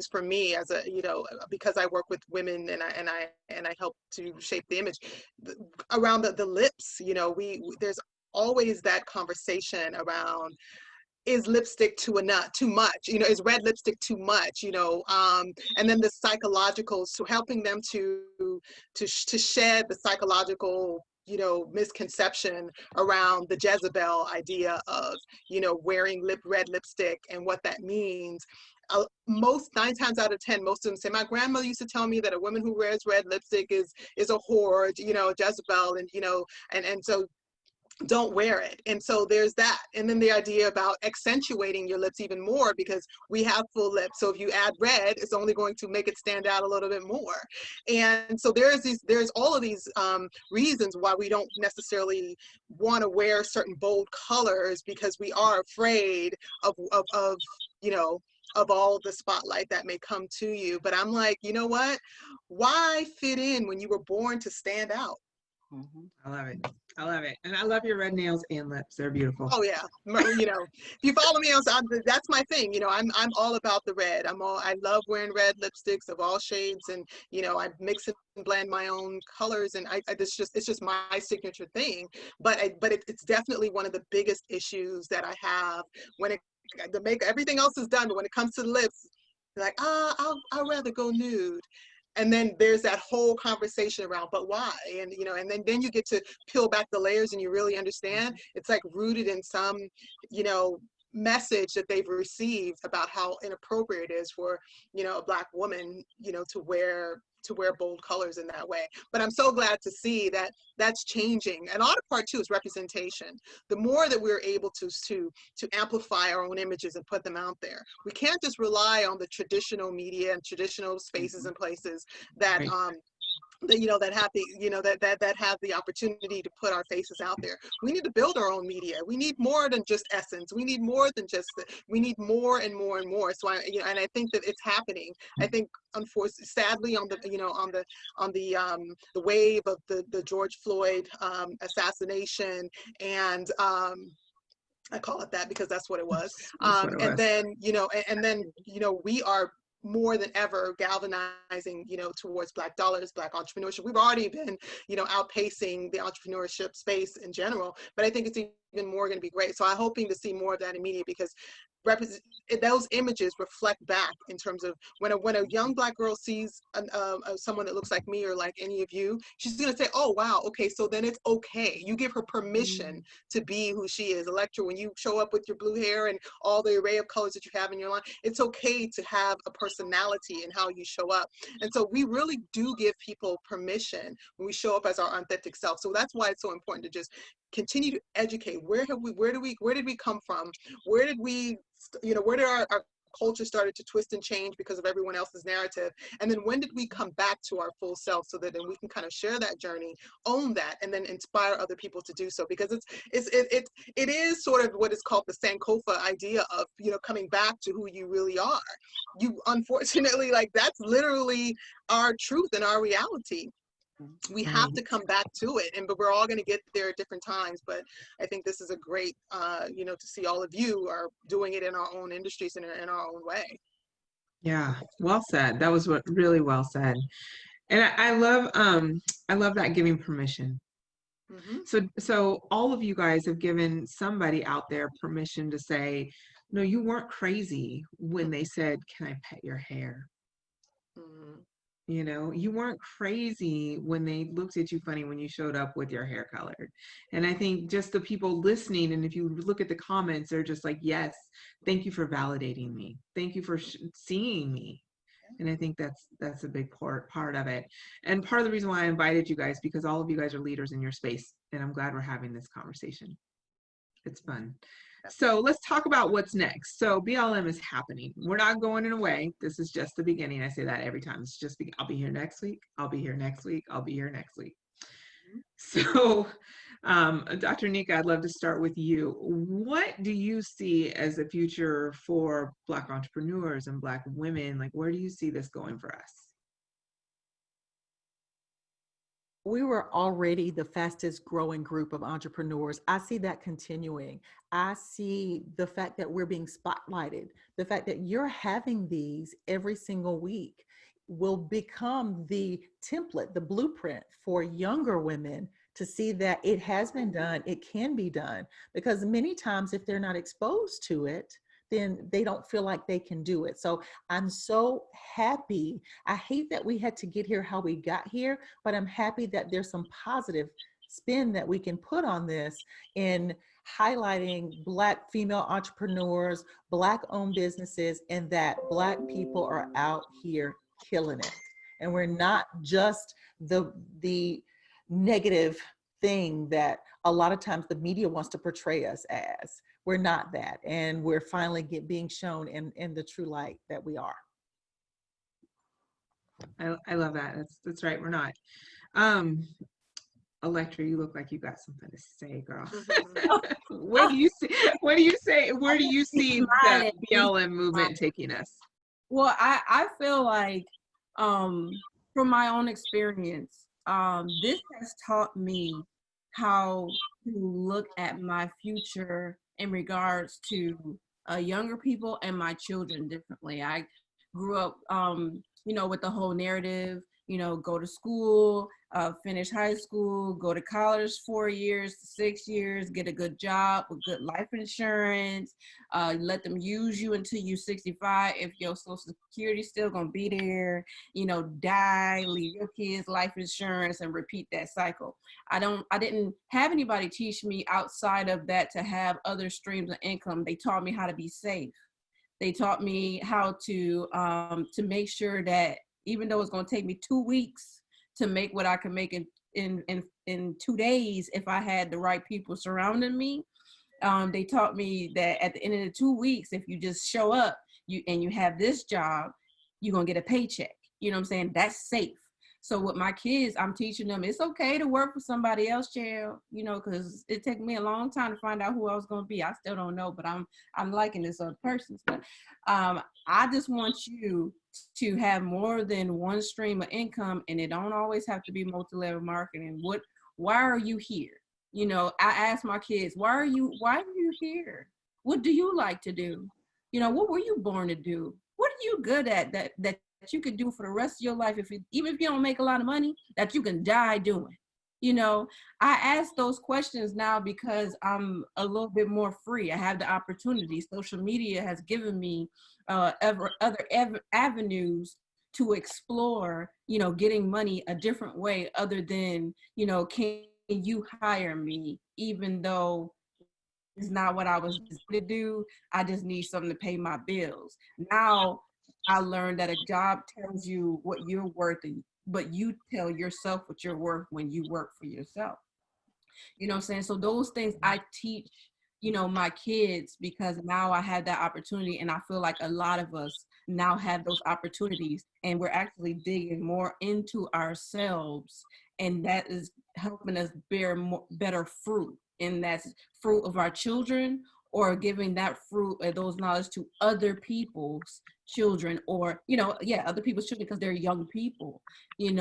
things for me as a, because I work with women and I help to shape the image around the lips. There's always that conversation around, is lipstick too much, is red lipstick too much, and then the psychological, so helping them to shed the psychological misconception around the Jezebel idea of wearing red lipstick and what that means. Most 9 times out of 10, most of them say, my grandmother used to tell me that a woman who wears red lipstick is a whore, Jezebel, and so don't wear it. And so there's that. And then the idea about accentuating your lips even more, because we have full lips. So if you add red, it's only going to make it stand out a little bit more. And so there's all of these reasons why we don't necessarily want to wear certain bold colors, because we are afraid of all the spotlight that may come to you. But I'm like, you know what? Why fit in when you were born to stand out? I love it. I love it. And I love your red nails and lips. They're beautiful. Oh yeah. If you follow me on, that's my thing. I'm all about the red. I love wearing red lipsticks of all shades, and I mix and blend my own colors, and it's just my signature thing. But it's definitely one of the biggest issues that I have when everything else is done, but when it comes to the lips, like, I'd rather go nude. And then there's that whole conversation around, but why? And and then you get to peel back the layers and you really understand. It's like rooted in some message that they've received about how inappropriate it is for a Black woman to wear bold colors in that way. But I'm so glad to see that that's changing. And other part too is representation. The more that we're able to amplify our own images and put them out there, we can't just rely on the traditional media and traditional spaces and places that that have the that have the opportunity to put our faces out there. We need to build our own media. We need more than just Essence. We need more than just we need more and more and more. So and I think that it's happening. I think unfortunately, sadly, on the wave of the George Floyd assassination, and I call it that because that's what it was. And then we are more than ever galvanizing, towards Black dollars, Black entrepreneurship. We've already been, outpacing the entrepreneurship space in general, but I think it's even more going to be great. So I'm hoping to see more of that in media, because those images reflect back in terms of when a young Black girl sees someone that looks like me or like any of you, she's going to say, oh wow, okay, so then it's okay. You give her permission to be who she is. Electra, when you show up with your blue hair and all the array of colors that you have in your line, it's okay to have a personality in how you show up. And so we really do give people permission when we show up as our authentic self. So that's why it's so important to just continue to educate. Where did we come from? Where did we, where did our culture started to twist and change because of everyone else's narrative? And then when did we come back to our full self, so that then we can kind of share that journey, own that, and then inspire other people to do so? Because it is sort of what is called the Sankofa idea of, coming back to who you really are. You unfortunately, like, that's literally our truth and our reality. We have to come back to it, but we're all going to get there at different times. But I think this is a great, to see all of you are doing it in our own industries and in our own way. Yeah, well said. That was really well said. And I love that, giving permission. So all of you guys have given somebody out there permission to say, no, you weren't crazy when they said, can I pet your hair? You weren't crazy when they looked at you funny when you showed up with your hair colored. And I think just the people listening, and if you look at the comments, they're just like, yes, thank you for validating me. Thank you for seeing me. And I think that's a big part of it. And part of the reason why I invited you guys, because all of you guys are leaders in your space. And I'm glad we're having this conversation. It's fun. So let's talk about what's next. So BLM is happening. We're not going away. This is just the beginning. I say that every time. It's just, I'll be here next week. I'll be here next week. I'll be here next week. So Dr. Anika, I'd love to start with you. What do you see as the future for Black entrepreneurs and Black women? Like, where do you see this going for us? we were already the fastest growing group of entrepreneurs. I see that continuing. I see the fact that we're being spotlighted, the fact that you're having these every single week will become the template, the blueprint for younger women to see that it has been done, it can be done. Because many times, if they're not exposed to it, then they don't feel like they can do it. So I'm so happy. I hate that we had to get here how we got here, but I'm happy that there's some positive spin that we can put on this in highlighting Black female entrepreneurs, Black owned businesses, and that Black people are out here killing it. And we're not just the negative thing that a lot of times the media wants to portray us as. We're not that. And we're finally being shown in the true light that we are. I love that. That's right. We're not. Electra, you look like you got something to say, girl. What do you see? What do you say? Where do you see the BLM movement taking us? Well, I feel like from my own experience, this has taught me how to look at my future in regards to younger people and my children differently. I grew up, with the whole narrative, go to school, finish high school, go to college 4 years, 6 years, get a good job with good life insurance, let them use you until you're 65. If your social security still gonna be there, die, leave your kids life insurance and repeat that cycle. I didn't have anybody teach me outside of that to have other streams of income. They taught me how to be safe. They taught me how to make sure that even though it's going to take me 2 weeks to make what I can make in 2 days, if I had the right people surrounding me, they taught me that at the end of the 2 weeks, if you just show up and you have this job, you're going to get a paycheck. You know what I'm saying? That's safe. So with my kids, I'm teaching them it's okay to work for somebody else, child, because it took me a long time to find out who I was going to be. I still don't know, but I'm liking this other person. But I just want you to have more than one stream of income, and it don't always have to be multi-level marketing. Why are you here? I ask my kids, why are you here? What do you like to do? What were you born to do? What are you good at that you could do for the rest of your life, even if you don't make a lot of money, that you can die doing? I ask those questions now because I'm a little bit more free. I have the opportunity. Social media has given me other avenues to explore, getting money a different way other than, can you hire me? Even though it's not what I was to do, I just need something to pay my bills. Now, I learned that a job tells you what you're worth, but you tell yourself what you're worth when you work for yourself. You know what I'm saying? So those things I teach, my kids, because now I had that opportunity, and I feel like a lot of us now have those opportunities, and we're actually digging more into ourselves, and that is helping us bear better fruit, and that's fruit of our children, or giving that fruit and those knowledge to other people's children, or other people's children, because they're young people. And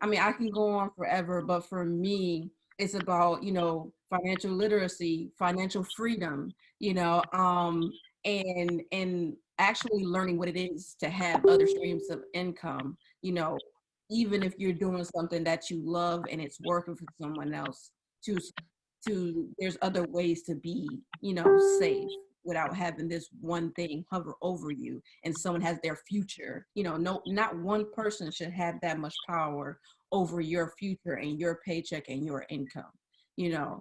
I mean, I can go on forever, but for me, it's about financial literacy, financial freedom, and actually learning what it is to have other streams of income, even if you're doing something that you love and it's working for someone else. There's other ways to be safe without having this one thing hover over you, and someone has their future. No, not one person should have that much power over your future and your paycheck and your income.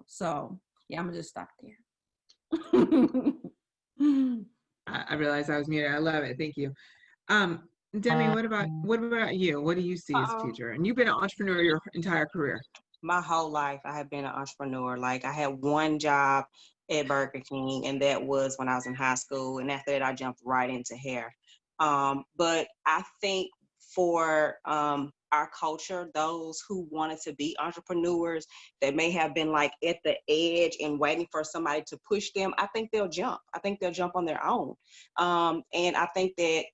So yeah, I'm gonna just stop there. I realized I was muted. I love it. Thank you. Demi, what about you? What do you see as future? And you've been an entrepreneur your entire career. My whole life, I have been an entrepreneur. Like, I had one job at Burger King, and that was when I was in high school. And after that, I jumped right into hair. But I think for our culture, those who wanted to be entrepreneurs that may have been like at the edge and waiting for somebody to push them, I think they'll jump. I think they'll jump on their own. And I think that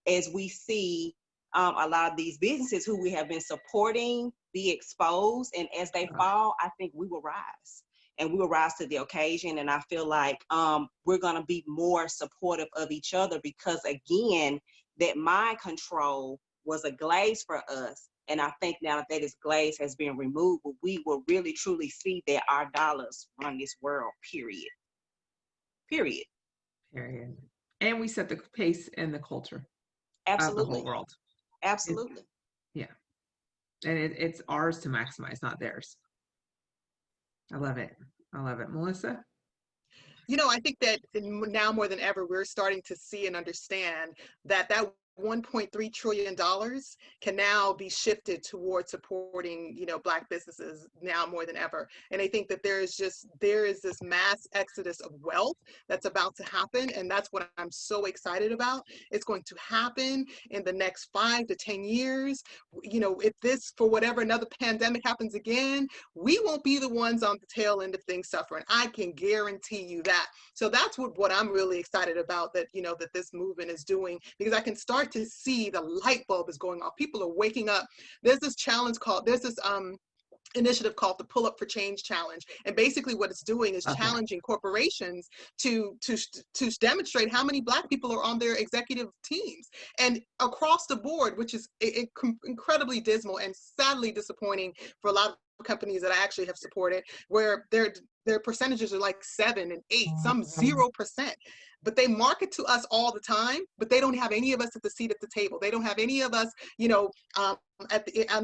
as we see a lot of these businesses who we have been supporting be exposed, and as they fall, I think we will rise. And we will rise to the occasion. And I feel like we're going to be more supportive of each other, because, again, that mind control was a glaze for us. And I think now that this glaze has been removed, we will really, truly see that our dollars run this world, period. Period. Period. And we set the pace and the culture Absolutely. of the whole world. Absolutely. Yeah. And it's ours to maximize, not theirs. I love it. I love it. Melissa? You know, I think that now more than ever, we're starting to see and understand that that $1.3 trillion can now be shifted towards supporting, you know, Black businesses now more than ever. And I think that there is this mass exodus of wealth that's about to happen. And that's what I'm so excited about. It's going to happen in the next 5 to 10 years. You know, if this, for whatever, another pandemic happens again, we won't be the ones on the tail end of things suffering. I can guarantee you that. So that's what I'm really excited about, that, you know, that this movement is doing, because I can start to see the light bulb is going off. People are waking up. There's this initiative called the Pull Up for Change Challenge. And basically what it's doing is challenging corporations to demonstrate how many Black people are on their executive teams. And across the board, which is incredibly dismal and sadly disappointing for a lot of companies that I actually have supported, where their percentages are like 7 and 8, some 0%. But they market to us all the time, but they don't have any of us at the seat at the table. They don't have any of us, you know, on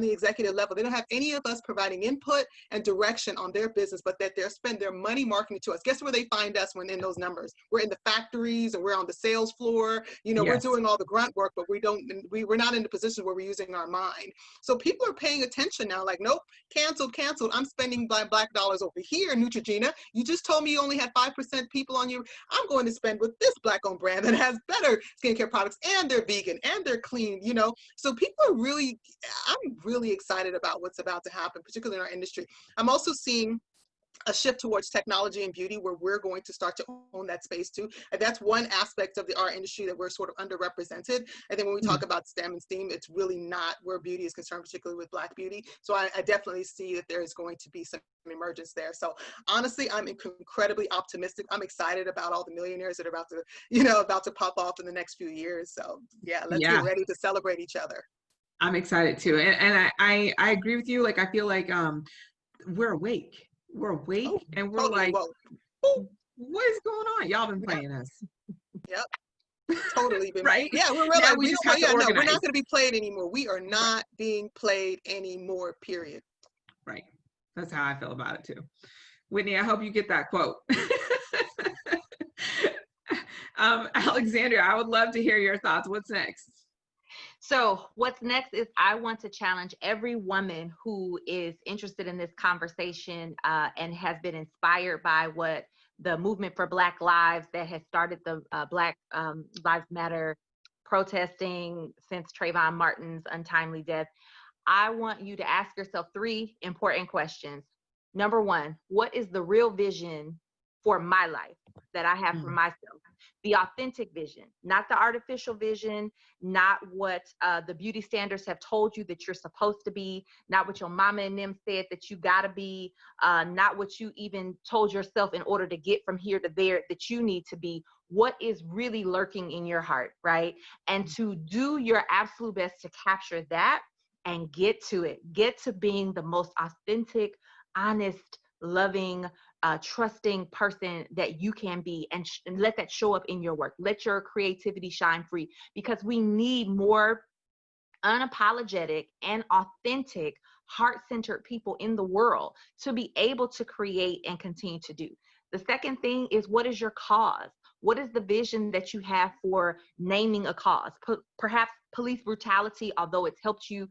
the executive level. They don't have any of us providing input and direction on their business, but that they're spend their money marketing to us. Guess where they find us when in those numbers? We're in the factories, and we're on the sales floor. You know, Yes. We're doing all the grunt work, but we're not in the position where we're using our mind. So people are paying attention now, like, nope, canceled. I'm spending Black dollars over here, Neutrogena. You just told me you only had 5% people on you. I'm going to spend with this Black-owned brand that has better skincare products, and they're vegan, and they're clean, you know? So I'm really excited about what's about to happen, particularly in our industry. I'm also seeing a shift towards technology and beauty, where we're going to start to own that space too. And that's one aspect of our industry that we're sort of underrepresented. I think when we talk about STEM and STEAM, it's really not where beauty is concerned, particularly with Black beauty. So I definitely see that there is going to be some emergence there. So honestly, I'm incredibly optimistic. I'm excited about all the millionaires that are about to pop off in the next few years. So yeah, let's get ready to celebrate each other. I'm excited too. And I agree with you. Like, I feel like we're awake. We're awake, and we're totally like, what is going on? Y'all been playing us. Yep. Totally been right. Yeah, we're realizing we're not going to be played anymore. We are not being played anymore, period. Right. That's how I feel about it too. Whitney, I hope you get that quote. Alexandria, I would love to hear your thoughts. What's next? So what's next is I want to challenge every woman who is interested in this conversation and has been inspired by what the movement for Black Lives that has started the Black Lives Matter protesting since Trayvon Martin's untimely death. I want you to ask yourself 3 important questions. Number 1, what is the real vision for my life that I have for myself? The authentic vision, not the artificial vision, not what the beauty standards have told you that you're supposed to be, not what your mama and them said that you gotta be, not what you even told yourself in order to get from here to there that you need to be. What is really lurking in your heart, right? And to do your absolute best to capture that and get to it. Get to being the most authentic, honest, loving, trusting person that you can be, and let that show up in your work. Let your creativity shine free, because we need more unapologetic and authentic, heart-centered people in the world to be able to create and continue to do. The second thing is, what is your cause? What is the vision that you have for naming a cause? Perhaps police brutality, although it's helped you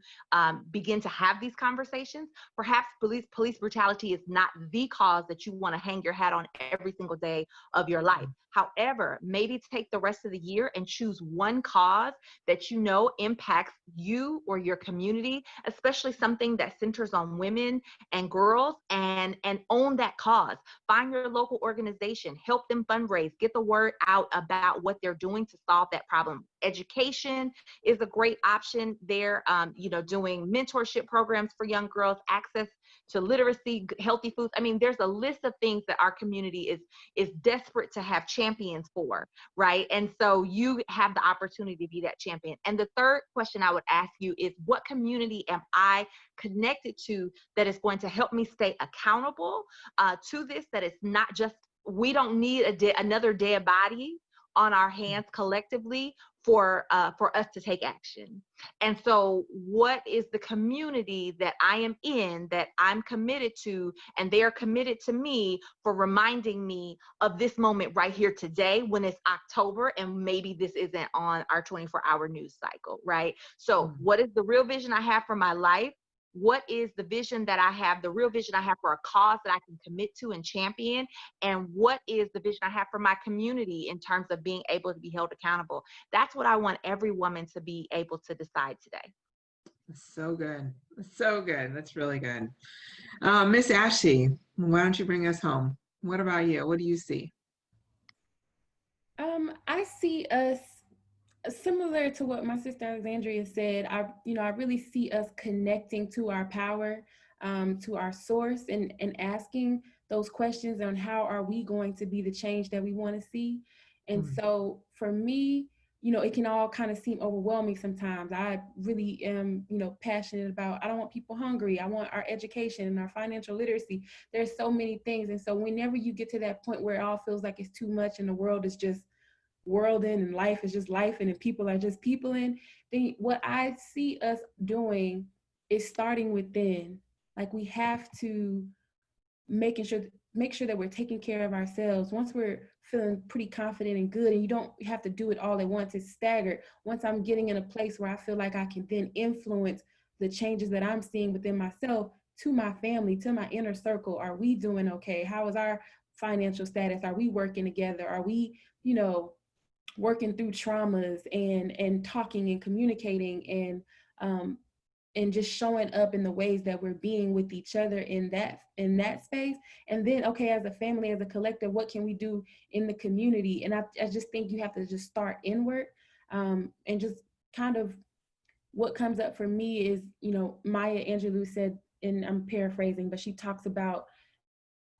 begin to have these conversations, perhaps police brutality is not the cause that you want to hang your hat on every single day of your life. However, maybe take the rest of the year and choose one cause that you know impacts you or your community, especially something that centers on women and girls, and own that cause. Find your local organization, help them fundraise, get the word out about what they're doing to solve that problem. Education is is a great option there. You know, doing mentorship programs for young girls, access to literacy, healthy foods. I mean, there's a list of things that our community is desperate to have champions for, right? And so you have the opportunity to be that champion. And the third question I would ask you is, what community am I connected to that is going to help me stay accountable to this, that it's not just, we don't need another dead body on our hands collectively for us to take action. And so what is the community that I am in, that I'm committed to, and they are committed to me for reminding me of this moment right here today when it's October and maybe this isn't on our 24-hour news cycle, right? So what is the real vision I have for my life? What is the vision that I have, the real vision I have for a cause that I can commit to and champion? And what is the vision I have for my community in terms of being able to be held accountable? That's what I want every woman to be able to decide today. So good. So good. That's really good. Miss Ashley, why don't you bring us home? What about you? What do you see? I see us similar to what my sister Alexandria said. I really see us connecting to our power, to our source, and asking those questions on how are we going to be the change that we want to see. And so for me, it can all kind of seem overwhelming sometimes. I really am, passionate about, I don't want people hungry. I want our education and our financial literacy. There's so many things. And so whenever you get to that point where it all feels like it's too much and the world is just worlding and life is just life and people are just peopling, then what I see us doing is starting within. Like, we have to make sure that we're taking care of ourselves. Once we're feeling pretty confident and good, and you don't have to do it all at once, it's staggered. Once I'm getting in a place where I feel like I can then influence the changes that I'm seeing within myself to my family, to my inner circle. Are we doing okay? How is our financial status? Are we working together? Are we, working through traumas and talking and communicating and just showing up in the ways that we're being with each other in that space? And then, okay, as a family, as a collective, what can we do in the community? And I just think you have to just start inward, and just kind of what comes up for me is, Maya Angelou said, and I'm paraphrasing, but she talks about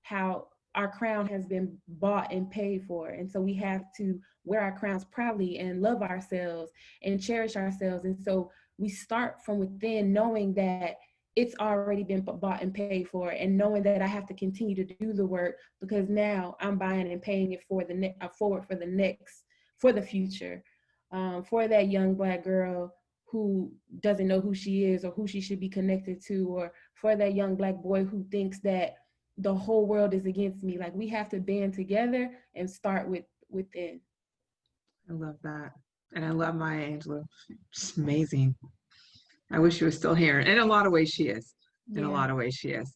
how our crown has been bought and paid for. And so we have to wear our crowns proudly and love ourselves and cherish ourselves. And so we start from within, knowing that it's already been bought and paid for, and knowing that I have to continue to do the work, because now I'm buying and paying it for forward for the future, for that young Black girl who doesn't know who she is or who she should be connected to, or for that young Black boy who thinks that the whole world is against me. Like, we have to band together and start within. I love that. And I love Maya Angelou. She's amazing. I wish she was still here. In a lot of ways she is. In a lot of ways she is.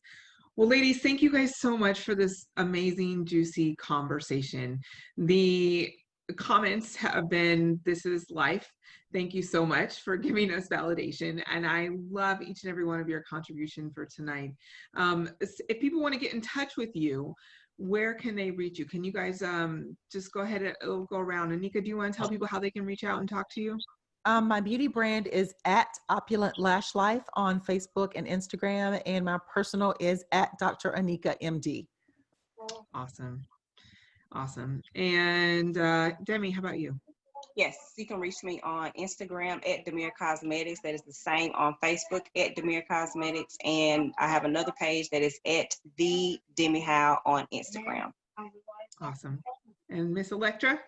Well, ladies, thank you guys so much for this amazing, juicy conversation. The comments have been, this is life. Thank you so much for giving us validation. And I love each and every one of your contribution for tonight. If people want to get in touch with you, where can they reach you? Can you guys just go ahead and go around? Anika, do you want to tell people how they can reach out and talk to you? My beauty brand is at Opulent Lash Life on Facebook and Instagram, and my personal is at Dr. Anika MD. Awesome. Awesome. And Demi, how about you? Yes, you can reach me on Instagram at Demiure Cosmetics. That is the same on Facebook at Demiure Cosmetics. And I have another page that is at the Demi Howell on Instagram. Awesome. And Miss Electra?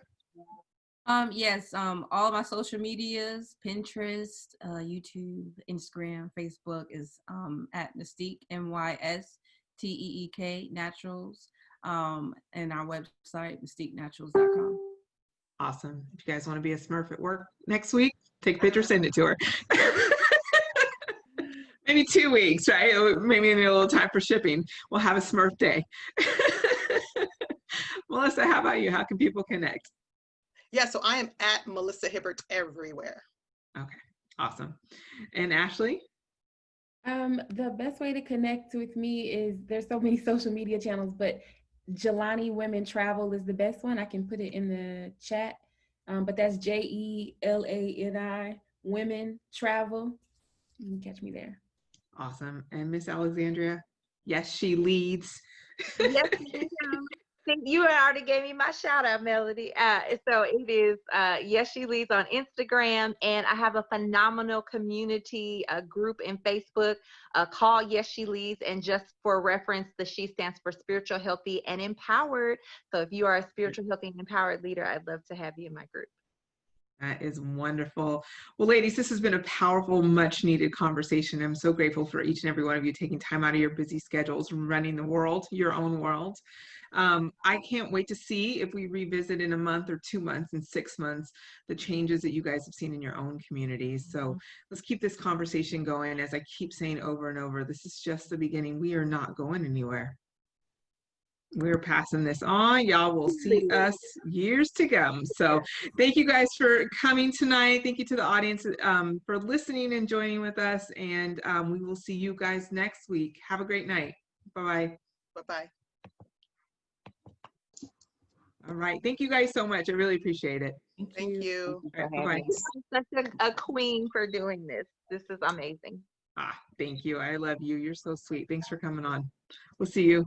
Yes, all of my social medias, Pinterest, YouTube, Instagram, Facebook is at Mystique, MYSTEEK Naturals, and our website, MystiqueNaturals.com. Awesome. If you guys want to be a Smurf at work next week, take a picture, send it to her. Maybe 2 weeks, right? Maybe need a little time for shipping. We'll have a Smurf day. Melissa, how about you? How can people connect? Yeah, so I am at Melissa Hibbert everywhere. Okay, awesome. And Ashley? The best way to connect with me is, there's so many social media channels, but Jelani Women Travel is the best one. I can put it in the chat, but that's JELANI women travel. You can catch me there. Awesome. And Miss Alexandria, yes, she leads. Yes, ma'am. You already gave me my shout out, Melody. So it is Yes She Leads on Instagram, and I have a phenomenal community group in Facebook called Yes She Leads, and just for reference, the She stands for Spiritual, Healthy, and Empowered. So if you are a spiritual, healthy, and empowered leader, I'd love to have you in my group. That is wonderful. Well, ladies, this has been a powerful, much needed conversation. I'm so grateful for each and every one of you taking time out of your busy schedules, running the world, your own world. I can't wait to see if we revisit in a month or 2 months and 6 months, the changes that you guys have seen in your own communities. So let's keep this conversation going. As I keep saying over and over, this is just the beginning. We are not going anywhere. We're passing this on. Y'all will see us years to come. So thank you guys for coming tonight. Thank you to the audience for listening and joining with us. And we will see you guys next week. Have a great night. Bye-bye. Bye-bye. All right. Thank you guys so much. I really appreciate it. Thank you. All right, bye-bye. I'm such a queen for doing this. This is amazing. Thank you. I love you. You're so sweet. Thanks for coming on. We'll see you.